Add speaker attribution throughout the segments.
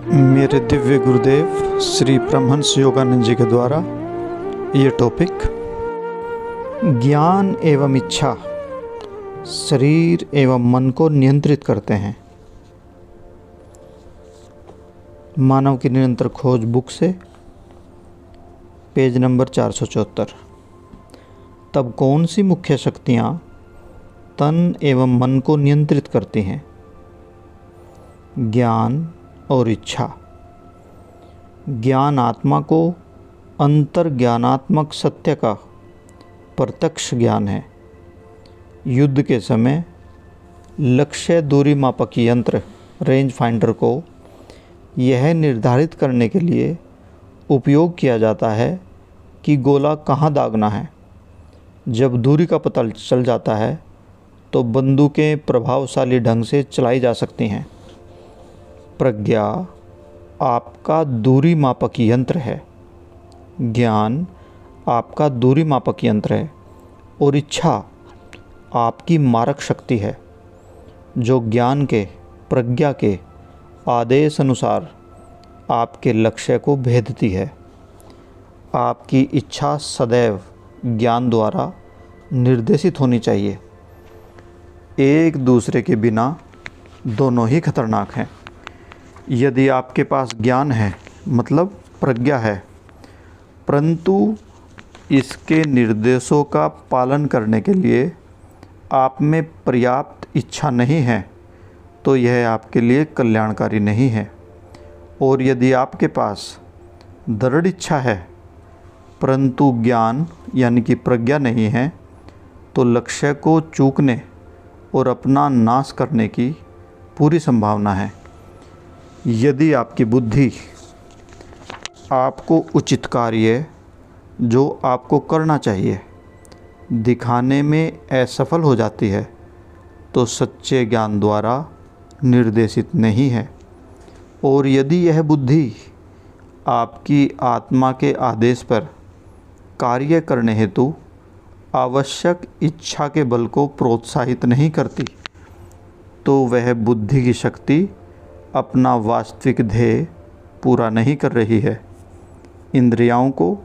Speaker 1: मेरे दिव्य गुरुदेव श्री परमहंस योगानंद जी के द्वारा ये टॉपिक ज्ञान एवं इच्छा शरीर एवं मन को नियंत्रित करते हैं। मानव की निरंतर खोज बुक से पेज नंबर 474। तब कौन सी मुख्य शक्तियाँ तन एवं मन को नियंत्रित करती हैं? ज्ञान और इच्छा। ज्ञान आत्मा को अंतर्ज्ञानात्मक सत्य का प्रत्यक्ष ज्ञान है। युद्ध के समय लक्ष्य दूरी मापक यंत्र रेंज फाइंडर को यह निर्धारित करने के लिए उपयोग किया जाता है कि गोला कहाँ दागना है। जब दूरी का पता चल जाता है तो बंदूकें प्रभावशाली ढंग से चलाई जा सकती हैं। प्रज्ञा आपका दूरी मापक यंत्र है, ज्ञान आपका दूरी मापक यंत्र है और इच्छा आपकी मारक शक्ति है, जो ज्ञान के प्रज्ञा के आदेश अनुसार आपके लक्ष्य को भेदती है। आपकी इच्छा सदैव ज्ञान द्वारा निर्देशित होनी चाहिए। एक दूसरे के बिना दोनों ही खतरनाक हैं। यदि आपके पास ज्ञान है मतलब प्रज्ञा है, परंतु इसके निर्देशों का पालन करने के लिए आप में पर्याप्त इच्छा नहीं है, तो यह आपके लिए कल्याणकारी नहीं है। और यदि आपके पास दृढ़ इच्छा है परंतु ज्ञान यानी कि प्रज्ञा नहीं है, तो लक्ष्य को चूकने और अपना नाश करने की पूरी संभावना है। यदि आपकी बुद्धि आपको उचित कार्य जो आपको करना चाहिए दिखाने में असफल हो जाती है, तो सच्चे ज्ञान द्वारा निर्देशित नहीं है। और यदि यह बुद्धि आपकी आत्मा के आदेश पर कार्य करने हेतु आवश्यक इच्छा के बल को प्रोत्साहित नहीं करती, तो वह बुद्धि की शक्ति अपना वास्तविक ध्येय पूरा नहीं कर रही है। इंद्रियों को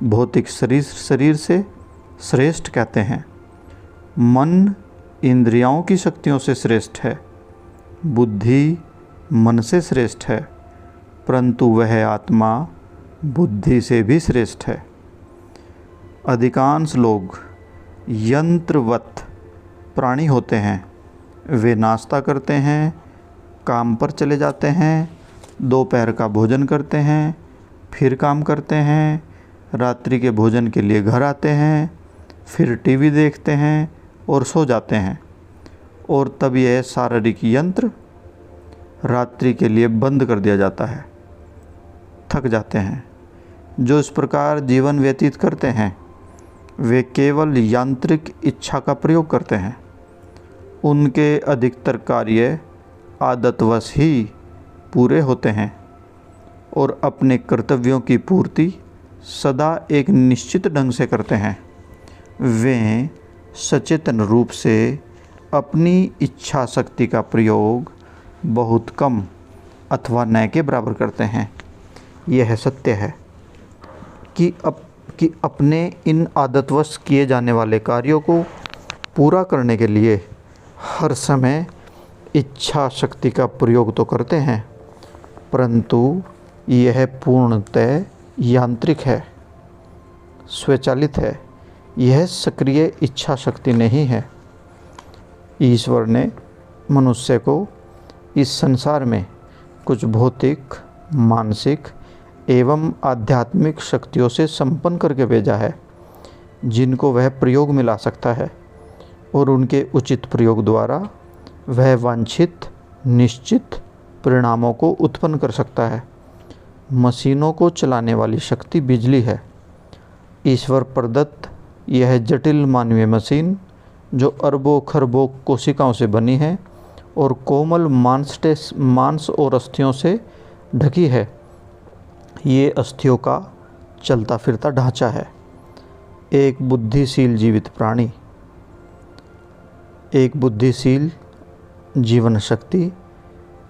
Speaker 1: भौतिक शरीर से श्रेष्ठ कहते हैं। मन इंद्रियों की शक्तियों से श्रेष्ठ है, बुद्धि मन से श्रेष्ठ है, परंतु वह आत्मा बुद्धि से भी श्रेष्ठ है। अधिकांश लोग यंत्रवत प्राणी होते हैं। वे नाश्ता करते हैं, काम पर चले जाते हैं, दोपहर का भोजन करते हैं, फिर काम करते हैं, रात्रि के भोजन के लिए घर आते हैं, फिर टीवी देखते हैं और सो जाते हैं। और तब यह शारीरिक यंत्र रात्रि के लिए बंद कर दिया जाता है। थक जाते हैं। जो इस प्रकार जीवन व्यतीत करते हैं वे केवल यांत्रिक इच्छा का प्रयोग करते हैं। उनके अधिकतर कार्य आदतवश ही पूरे होते हैं और अपने कर्तव्यों की पूर्ति सदा एक निश्चित ढंग से करते हैं। वे सचेतन रूप से अपनी इच्छा शक्ति का प्रयोग बहुत कम अथवा न के बराबर करते हैं। यह सत्य है कि अपने इन आदतवश किए जाने वाले कार्यों को पूरा करने के लिए हर समय इच्छा शक्ति का प्रयोग तो करते हैं, परंतु यह पूर्णतः यांत्रिक है, स्वचालित है। यह सक्रिय इच्छा शक्ति नहीं है। ईश्वर ने मनुष्य को इस संसार में कुछ भौतिक, मानसिक एवं आध्यात्मिक शक्तियों से संपन्न करके भेजा है, जिनको वह प्रयोग में ला सकता है और उनके उचित प्रयोग द्वारा वह वांछित निश्चित परिणामों को उत्पन्न कर सकता है। मशीनों को चलाने वाली शक्ति बिजली है। ईश्वर प्रदत्त यह जटिल मानवीय मशीन जो अरबों खरबों कोशिकाओं से बनी है और कोमल मांस और अस्थियों से ढकी है, ये अस्थियों का चलता फिरता ढांचा है। एक बुद्धिशील जीवित प्राणी, एक बुद्धिशील जीवन शक्ति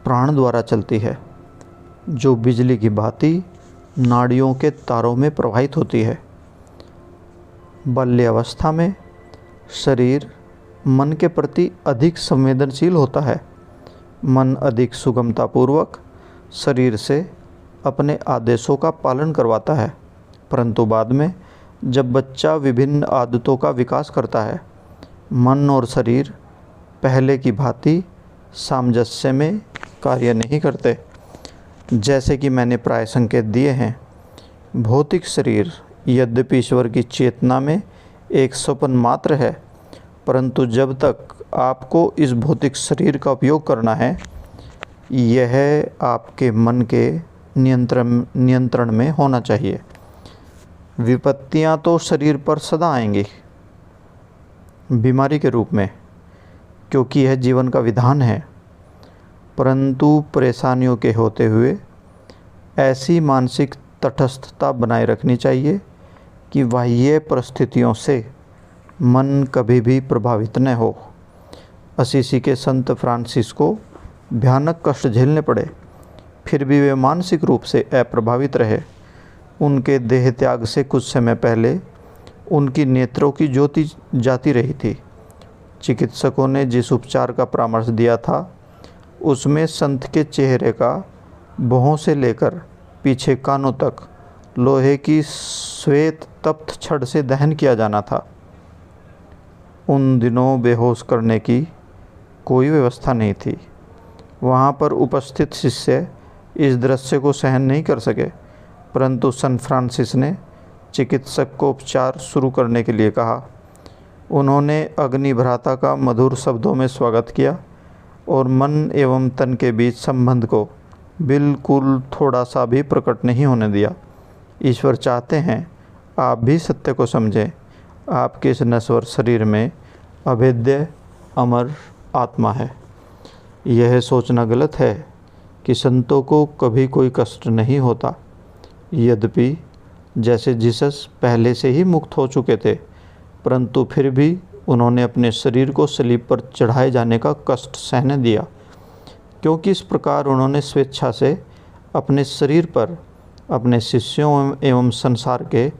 Speaker 1: प्राण द्वारा चलती है। जो बिजली की भांति नाड़ियों के तारों में प्रवाहित होती है। बाल्यावस्था में शरीर मन के प्रति अधिक संवेदनशील होता है। मन अधिक सुगमतापूर्वक शरीर से अपने आदेशों का पालन करवाता है, परंतु बाद में जब बच्चा विभिन्न आदतों का विकास करता है, मन और शरीर पहले की भांति सामंजस्य में कार्य नहीं करते। जैसे कि मैंने प्राय संकेत दिए हैं, भौतिक शरीर यद्यपि ईश्वर की चेतना में एक स्वप्न मात्र है, परंतु जब तक आपको इस भौतिक शरीर का उपयोग करना है, यह आपके मन के नियंत्रण में होना चाहिए। विपत्तियां तो शरीर पर सदा आएंगी, बीमारी के रूप में, क्योंकि यह जीवन का विधान है, परंतु परेशानियों के होते हुए ऐसी मानसिक तटस्थता बनाए रखनी चाहिए कि बाह्य परिस्थितियों से मन कभी भी प्रभावित न हो। असीसी के संत फ्रांसिस को भयानक कष्ट झेलने पड़े, फिर भी वे मानसिक रूप से अप्रभावित रहे। उनके देह त्याग से कुछ समय पहले उनकी नेत्रों की ज्योति जाती रही थी। चिकित्सकों ने जिस उपचार का परामर्श दिया था, उसमें संत के चेहरे का भौहों से लेकर पीछे कानों तक लोहे की श्वेत तप्त छड़ से दहन किया जाना था। उन दिनों बेहोश करने की कोई व्यवस्था नहीं थी। वहाँ पर उपस्थित शिष्य इस दृश्य को सहन नहीं कर सके, परंतु संत फ्रांसिस ने चिकित्सक को उपचार शुरू करने के लिए कहा। उन्होंने अग्नि भ्राता का मधुर शब्दों में स्वागत किया और मन एवं तन के बीच संबंध को बिल्कुल थोड़ा सा भी प्रकट नहीं होने दिया। ईश्वर चाहते हैं आप भी सत्य को समझें। आपके इस नश्वर शरीर में अभेद्य अमर आत्मा है। यह सोचना गलत है कि संतों को कभी कोई कष्ट नहीं होता। यद्यपि जैसे जीसस पहले से ही मुक्त हो चुके थे, परंतु फिर भी उन्होंने अपने शरीर को सलीब पर चढ़ाए जाने का कष्ट सहने दिया, क्योंकि इस प्रकार उन्होंने स्वेच्छा से अपने शरीर पर अपने शिष्यों एवं संसार के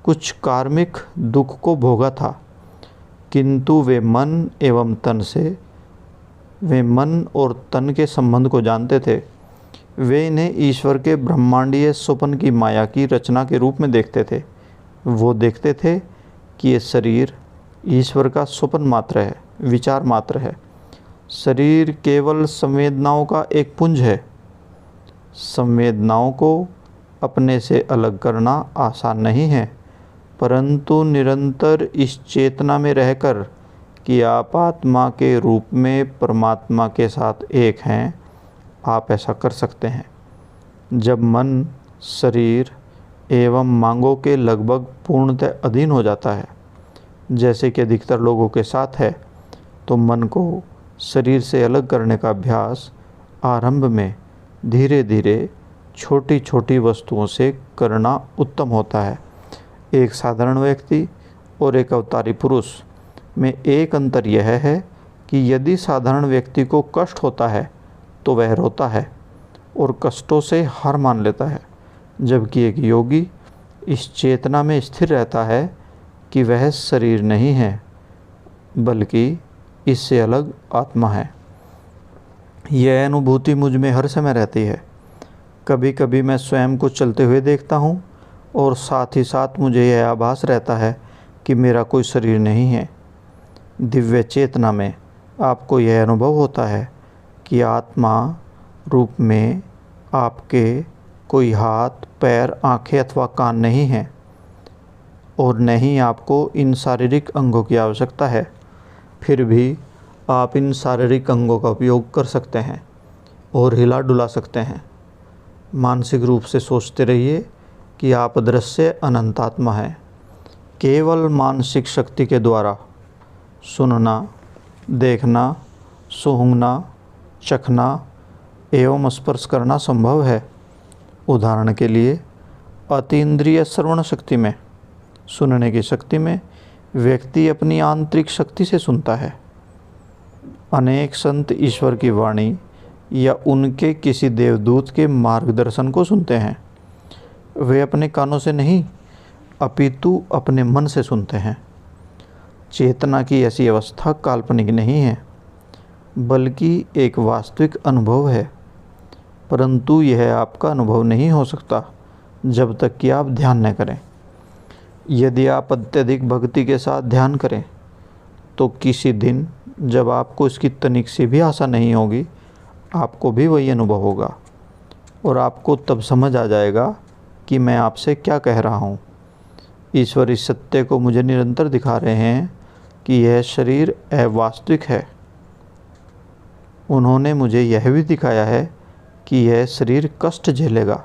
Speaker 1: कुछ कार्मिक दुख को भोगा था। किंतु वे मन और तन के संबंध को जानते थे। वे इन्हें ईश्वर के ब्रह्मांडीय स्वप्न की माया की रचना के रूप में देखते थे। वो देखते थे कि ये शरीर ईश्वर का स्वप्न मात्र है, विचार मात्र है। शरीर केवल संवेदनाओं का एक पुंज है। संवेदनाओं को अपने से अलग करना आसान नहीं है, परंतु निरंतर इस चेतना में रहकर कि आप आत्मा के रूप में परमात्मा के साथ एक हैं, आप ऐसा कर सकते हैं। जब मन शरीर एवं मांगों के लगभग पूर्णतः अधीन हो जाता है, जैसे कि अधिकतर लोगों के साथ है, तो मन को शरीर से अलग करने का अभ्यास आरंभ में धीरे धीरे छोटी छोटी वस्तुओं से करना उत्तम होता है। एक साधारण व्यक्ति और एक अवतारी पुरुष में एक अंतर यह है कि यदि साधारण व्यक्ति को कष्ट होता है तो वह रोता है और कष्टों से हार मान लेता है, जबकि एक योगी इस चेतना में स्थिर रहता है कि वह शरीर नहीं है, बल्कि इससे अलग आत्मा है। यह अनुभूति मुझ में हर समय रहती है। कभी कभी मैं स्वयं को चलते हुए देखता हूँ और साथ ही साथ मुझे यह आभास रहता है कि मेरा कोई शरीर नहीं है। दिव्य चेतना में आपको यह अनुभव होता है कि आत्मा रूप में आपके कोई हाथ, पैर, आँखें अथवा कान नहीं हैं और न ही आपको इन शारीरिक अंगों की आवश्यकता है। फिर भी आप इन शारीरिक अंगों का उपयोग कर सकते हैं और हिला डुला सकते हैं। मानसिक रूप से सोचते रहिए कि आप अदृश्य अनंत आत्मा हैं। केवल मानसिक शक्ति के द्वारा सुनना, देखना, सूंघना, चखना एवं स्पर्श करना संभव है। उदाहरण के लिए अतीन्द्रिय श्रवण शक्ति में, सुनने की शक्ति में व्यक्ति अपनी आंतरिक शक्ति से सुनता है। अनेक संत ईश्वर की वाणी या उनके किसी देवदूत के मार्गदर्शन को सुनते हैं। वे अपने कानों से नहीं अपितु अपने मन से सुनते हैं। चेतना की ऐसी अवस्था काल्पनिक नहीं है, बल्कि एक वास्तविक अनुभव है, परंतु यह आपका अनुभव नहीं हो सकता जब तक कि आप ध्यान न करें। यदि आप अत्यधिक भक्ति के साथ ध्यान करें तो किसी दिन जब आपको इसकी तनिक सी भी आशा नहीं होगी, आपको भी वही अनुभव होगा और आपको तब समझ आ जाएगा कि मैं आपसे क्या कह रहा हूँ। ईश्वर इस सत्य को मुझे निरंतर दिखा रहे हैं कि यह शरीर अवास्तविक है। उन्होंने मुझे यह भी दिखाया है कि यह शरीर कष्ट झेलेगा,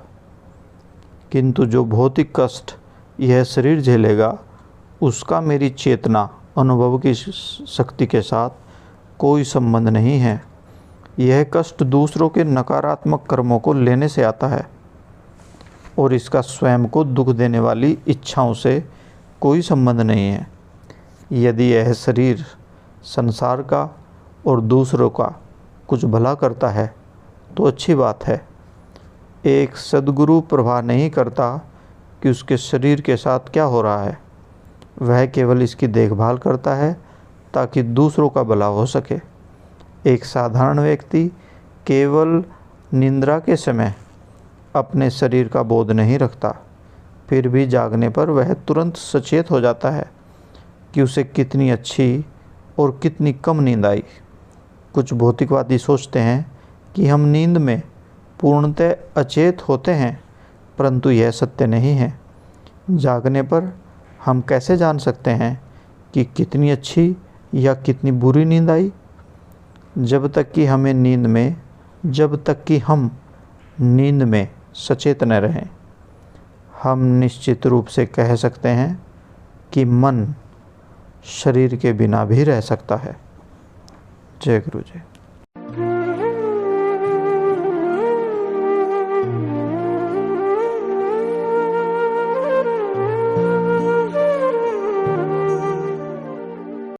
Speaker 1: किंतु जो भौतिक कष्ट यह शरीर झेलेगा उसका मेरी चेतना अनुभव की शक्ति के साथ कोई संबंध नहीं है। यह कष्ट दूसरों के नकारात्मक कर्मों को लेने से आता है और इसका स्वयं को दुख देने वाली इच्छाओं से कोई संबंध नहीं है। यदि यह शरीर संसार का और दूसरों का कुछ भला करता है तो अच्छी बात है। एक सद्गुरु प्रवाह नहीं करता कि उसके शरीर के साथ क्या हो रहा है, वह केवल इसकी देखभाल करता है ताकि दूसरों का भला हो सके। एक साधारण व्यक्ति केवल निद्रा के समय अपने शरीर का बोध नहीं रखता, फिर भी जागने पर वह तुरंत सचेत हो जाता है कि उसे कितनी अच्छी और कितनी कम नींद आई। कुछ भौतिकवादी सोचते हैं कि हम नींद में पूर्णतः अचेत होते हैं, परंतु यह सत्य नहीं है। जागने पर हम कैसे जान सकते हैं कि कितनी अच्छी या कितनी बुरी नींद आई? जब तक कि हम नींद में सचेत न रहें, हम निश्चित रूप से कह सकते हैं कि मन शरीर के बिना भी रह सकता है। जय गुरु जी।